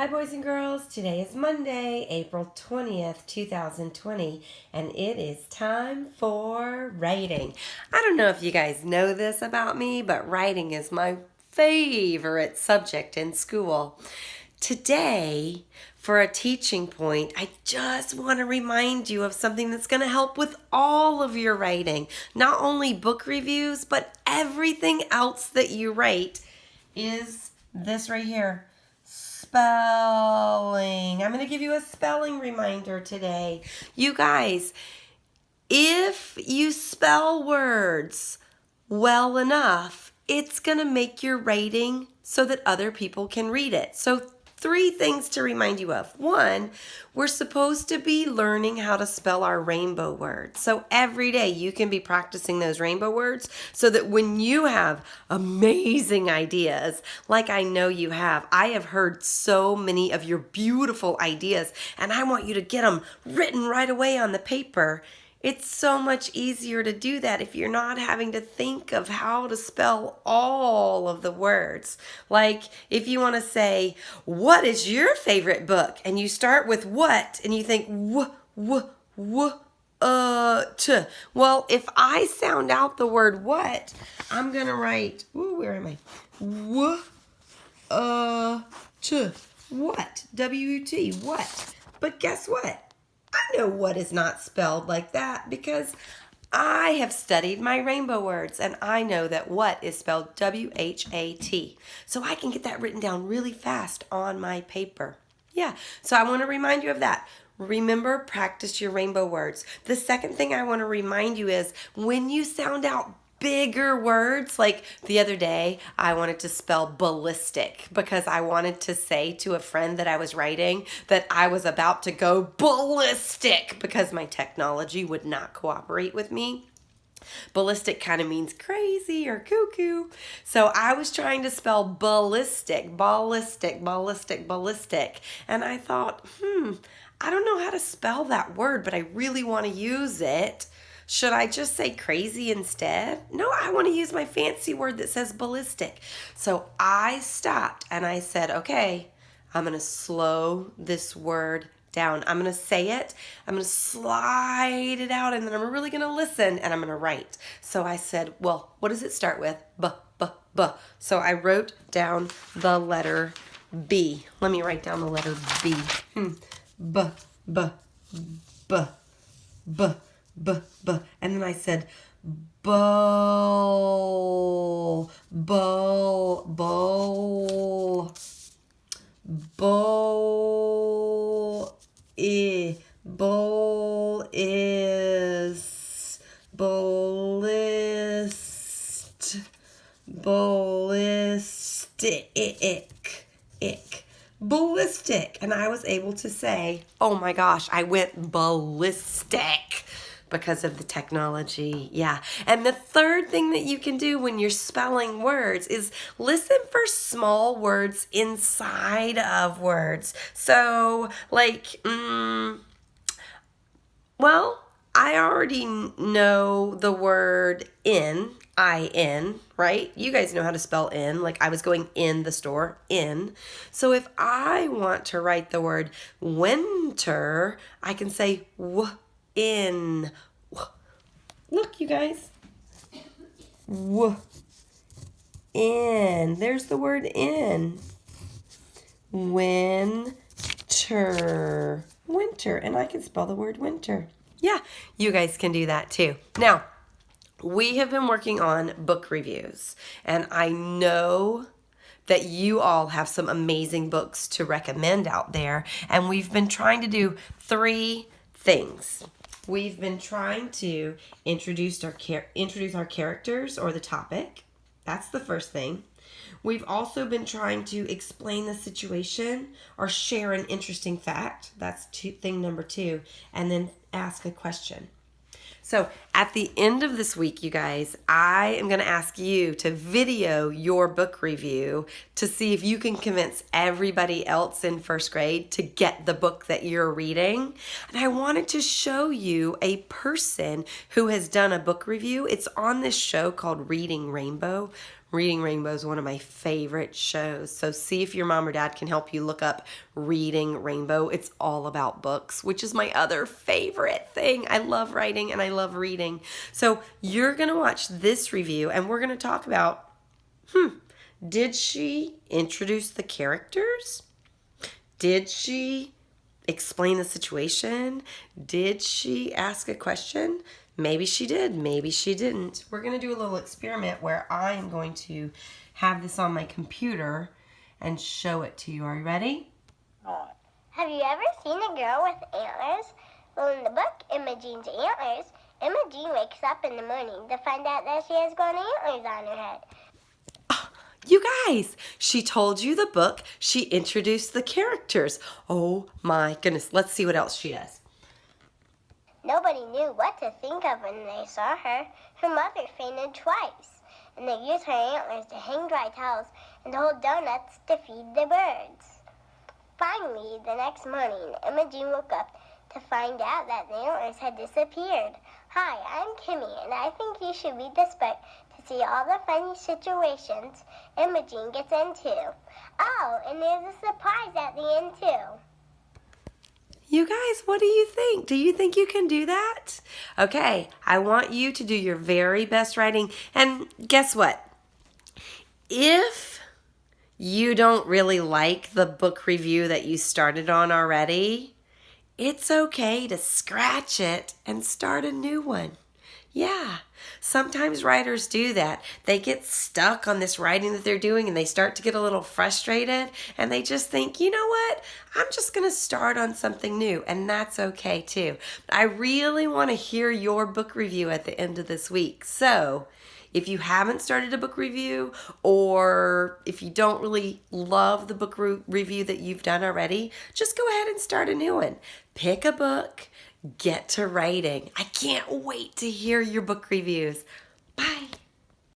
Hi, boys and girls. Today is Monday, April 20th, 2020, and it is time for writing. I don't know if you guys know this about me, but writing is my favorite subject in school. Today, for a teaching point, I just want to remind you of something that's going to help with all of your writing. Not only book reviews, but everything else that you write is this right here. Spelling. I'm going to give you a spelling reminder today. You guys, if you spell words well enough, it's going to make your writing so that other people can read it. So 3 things to remind you of. 1, we're supposed to be learning how to spell our rainbow words. So every day you can be practicing those rainbow words so that when you have amazing ideas, like I know you have, I have heard so many of your beautiful ideas, and I want you to get them written right away on the paper. It's so much easier to do that if you're not having to think of how to spell all of the words. Like if you want to say, what is your favorite book? And you start with what and you think t. Well, if I sound out the word what, I'm going to write, where am I? T. What? W-T. What? But guess what? I know what is not spelled like that because I have studied my rainbow words and I know that what is spelled W-H-A-T. So I can get that written down really fast on my paper. Yeah, so I want to remind you of that. Remember, practice your rainbow words. The second thing I want to remind you is when you sound out bigger words, like the other day, I wanted to spell ballistic because I wanted to say to a friend that I was writing that I was about to go ballistic because my technology would not cooperate with me. Ballistic kind of means crazy or cuckoo. So I was trying to spell ballistic. And I thought, I don't know how to spell that word, but I really want to use it. Should I just say crazy instead? No, I want to use my fancy word that says ballistic. So I stopped and I said, okay, I'm going to slow this word down. I'm going to say it. I'm going to slide it out and then I'm really going to listen and I'm going to write. So I said, well, what does it start with? B. So I wrote down the letter B. Let me write down the letter B. B. And then I said, bowl, ballistic, ballistic. And I was able to say, oh my gosh, I went ballistic because of the technology. Yeah. And the third thing that you can do when you're spelling words is listen for small words inside of words. So like, well, I already know the word in, I-N, right? You guys know how to spell in. Like I was going in the store, in. So if I want to write the word winter, I can say in. Look, you guys. In. There's the word in. Winter. Winter. And I can spell the word winter. Yeah, you guys can do that too. Now, we have been working on book reviews, and I know that you all have some amazing books to recommend out there, and we've been trying to do 3 things. We've been trying to introduce our characters or the topic. That's the first thing. We've also been trying to explain the situation or share an interesting fact. That's thing number 2. And then ask a question. So At the end of this week, you guys, I am going to ask you to video your book review to see if you can convince everybody else in first grade to get the book that you're reading. And I wanted to show you a person who has done a book review. It's on this show called Reading Rainbow. Reading Rainbow is one of my favorite shows. So see if your mom or dad can help you look up Reading Rainbow. It's all about books, which is my other favorite thing. I love writing and I love reading. So you're going to watch this review and we're going to talk about, did she introduce the characters? Did she explain the situation? Did she ask a question? Maybe she did, maybe she didn't. We're going to do a little experiment where I am going to have this on my computer and show it to you. Are you ready? Have you ever seen a girl with antlers? Well, in the book, Imogene's Antlers, Imogene wakes up in the morning to find out that she has grown antlers on her head. You guys, she told you the book. She introduced the characters. Oh my goodness. Let's see what else she does. Nobody knew what to think of when they saw her. Her mother fainted twice, and they used her antlers to hang dry towels and to hold donuts to feed the birds. Finally, the next morning, Imogen woke up to find out that the antlers had disappeared. Hi, I'm Kimmy, and I think you should read this book to see all the funny situations Imogen gets into. Oh, and there's a surprise at the end, too. You guys, what do you think? Do you think you can do that? Okay, I want you to do your very best writing. And guess what? If you don't really like the book review that you started on already, it's okay to scratch it and start a new one. Yeah, sometimes writers do that. They get stuck on this writing that they're doing and they start to get a little frustrated and they just think, you know what? I'm just going to start on something new, and that's okay too. But I really want to hear your book review at the end of this week. So if you haven't started a book review, or if you don't really love the book review that you've done already, just go ahead and start a new one. Pick a book. Get to writing. I can't wait to hear your book reviews. Bye.